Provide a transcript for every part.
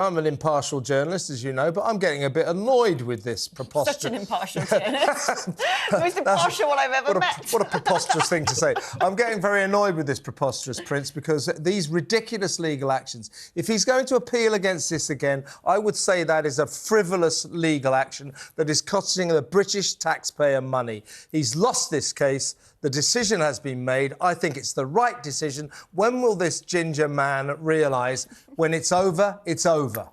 I'm an impartial journalist, as you know, but I'm getting a bit annoyed with this preposterous... Such an impartial journalist. The most impartial one I've ever met. What a preposterous thing to say. I'm getting very annoyed with this preposterous prince because these ridiculous legal actions, if he's going to appeal against this again, I would say that is a frivolous legal action that is costing the British taxpayer money. He's lost this case. The decision has been made. I think it's the right decision. When will this ginger man realise when it's over, it's over?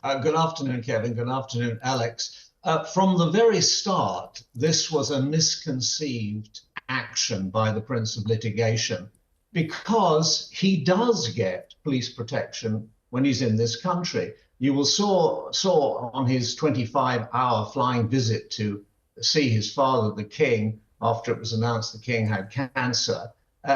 Good afternoon, Kevin. Good afternoon, Alex. From the very start, this was a misconceived action by the Prince of Litigation because he does get police protection when he's in this country. You will saw on his 25-hour flying visit to see his father, the King, after it was announced the King had cancer.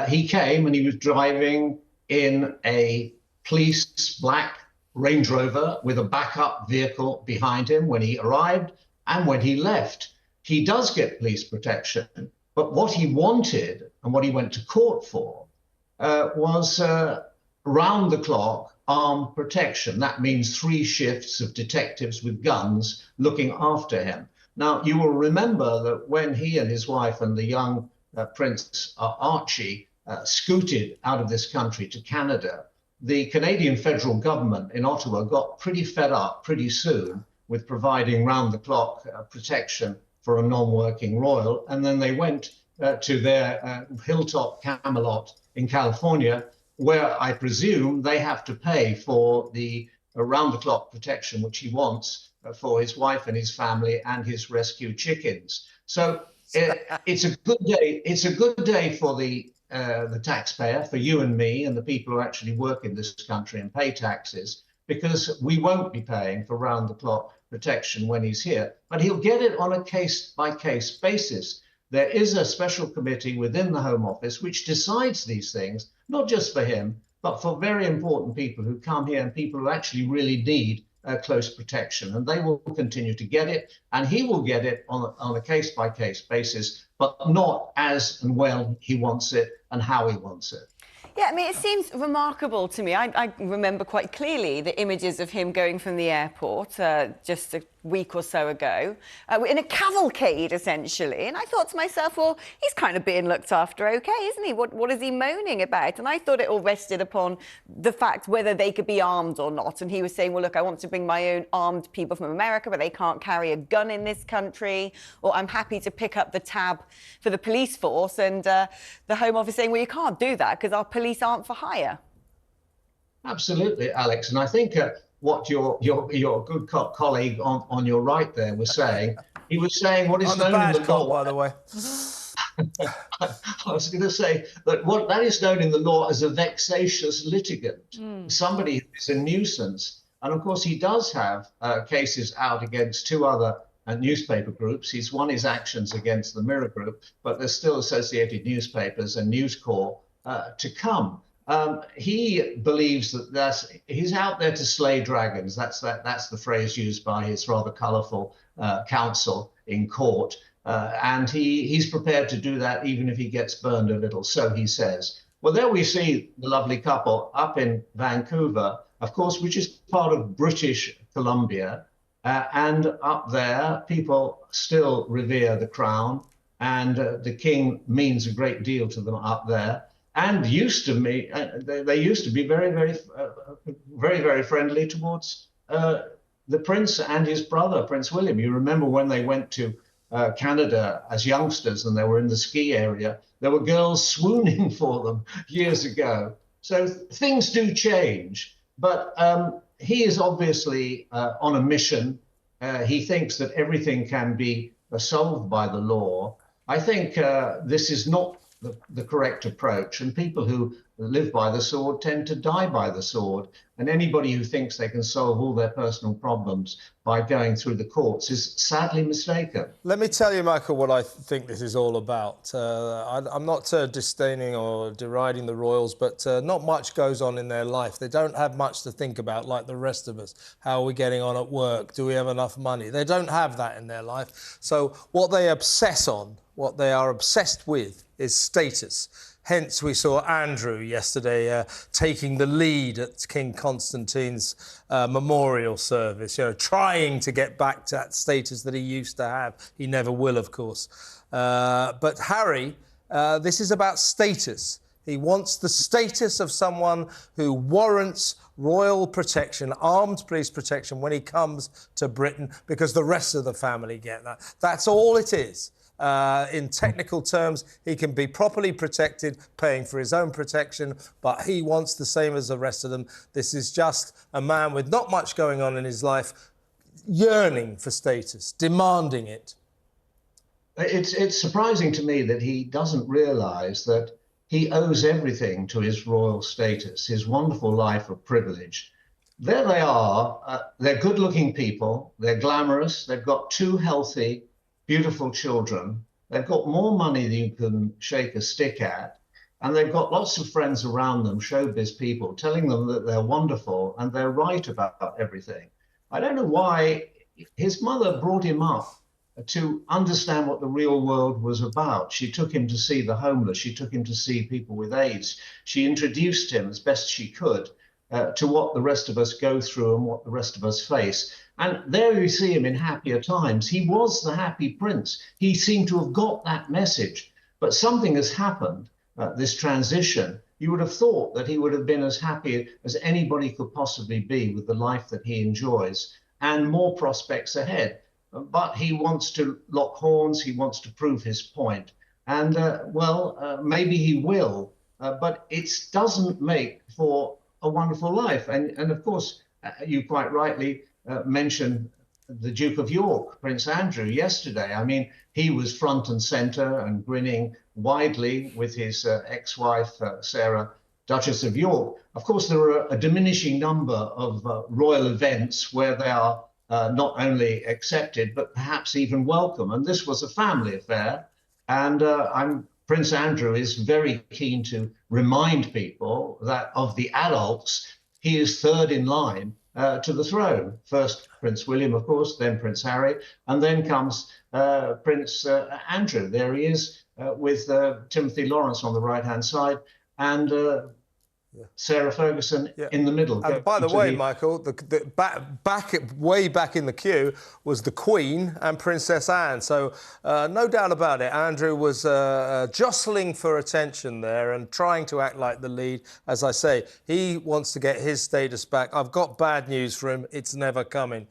He came and he was driving in a police black Range Rover with a backup vehicle behind him when he arrived and when he left. He does get police protection, but what he wanted and what he went to court for was round-the-clock armed protection. That means 3 shifts of detectives with guns looking after him. Now, you will remember that when he and his wife and the young Prince Archie scooted out of this country to Canada, the Canadian federal government in Ottawa got pretty fed up pretty soon with providing round-the-clock protection for a non-working royal. And then they went to their hilltop Camelot in California, where I presume they have to pay for the round-the-clock protection which he wants for his wife and his family and his rescue chickens. So it's a good day. It's a good day for the taxpayer, for you and me and the people who actually work in this country and pay taxes, because we won't be paying for round-the-clock protection when he's here. But he'll get it on a case-by-case basis. There is a special committee within the Home Office which decides these things, not just for him, but for very important people who come here and people who actually really need close protection, and they will continue to get it, and he will get it on a case-by-case basis, but not as and when he wants it and how he wants it. Yeah, I mean, it seems remarkable to me. I remember quite clearly the images of him going from the airport just a week or so ago in a cavalcade, essentially. And I thought to myself, well, he's kind of being looked after okay, isn't he? What is he moaning about? And I thought it all rested upon the fact whether they could be armed or not. And he was saying, well, look, I want to bring my own armed people from America, but they can't carry a gun in this country. Or I'm happy to pick up the tab for the police force. And the Home Office saying, well, you can't do that because our police aren't for hire. Absolutely, Alex. And I think what your good colleague on your right there was saying, he was saying what is known in the law, by the way. I was going to say that that is known in the law as a vexatious litigant, somebody who is a nuisance. And of course, he does have cases out against 2 other newspaper groups. He's won his actions against the Mirror Group, but there's still Associated Newspapers and News Corp to come. He believes that he's out there to slay dragons. That's the phrase used by his rather colourful counsel in court. And he's prepared to do that even if he gets burned a little, so he says. Well, there we see the lovely couple up in Vancouver, of course, which is part of British Columbia. And up there, people still revere the crown, and the King means a great deal to them up there. And they used to be very, very friendly towards the Prince and his brother, Prince William. You remember when they went to Canada as youngsters and they were in the ski area, there were girls swooning for them years ago. So things do change, but he is obviously on a mission. He thinks that everything can be solved by the law. I think this is not the correct approach, and people who live by the sword tend to die by the sword, and anybody who thinks they can solve all their personal problems by going through the courts is sadly mistaken. Let me tell you, Michael, what I think this is all about. I'm not disdaining or deriding the royals, but not much goes on in their life. They don't have much to think about like the rest of us. How are we getting on at work? Do we have enough money? They don't have that in their life. So what they obsess on, what they are obsessed with, is status. Hence, we saw Andrew yesterday taking the lead at King Constantine's memorial service, trying to get back to that status that he used to have. He never will, of course. But Harry, this is about status. He wants the status of someone who warrants royal protection, armed police protection when he comes to Britain, because the rest of the family get that. That's all it is. In technical terms, he can be properly protected, paying for his own protection, but he wants the same as the rest of them. This is just a man with not much going on in his life, yearning for status, demanding it. It's surprising to me that he doesn't realise that he owes everything to his royal status, his wonderful life of privilege. There they are. They're good-looking people. They're glamorous. They've got 2 healthy, beautiful children. They've got more money than you can shake a stick at. And they've got lots of friends around them, showbiz people, telling them that they're wonderful and they're right about everything. I don't know why his mother brought him up to understand what the real world was about. She took him to see the homeless. She took him to see people with AIDS. She introduced him as best she could to what the rest of us go through and what the rest of us face. And there you see him in happier times. He was the happy prince. He seemed to have got that message. But something has happened, this transition. You would have thought that he would have been as happy as anybody could possibly be with the life that he enjoys and more prospects ahead. But he wants to lock horns. He wants to prove his point. And, maybe he will. But it doesn't make for a wonderful life. And of course, you quite rightly mentioned the Duke of York, Prince Andrew, yesterday. I mean, he was front and centre and grinning widely with his ex-wife, Sarah, Duchess of York. Of course, there are a diminishing number of royal events where they are not only accepted, but perhaps even welcome. And this was a family affair. And Prince Andrew is very keen to remind people that of the adults, he is third in line to the throne. First Prince William, of course, then Prince Harry, and then comes Prince Andrew. There he is with Timothy Lawrence on the right-hand side, and Sarah Ferguson in the middle. And by the way, Michael, way back in the queue was the Queen and Princess Anne. So no doubt about it, Andrew was jostling for attention there and trying to act like the lead. As I say, he wants to get his status back. I've got bad news for him. It's never coming.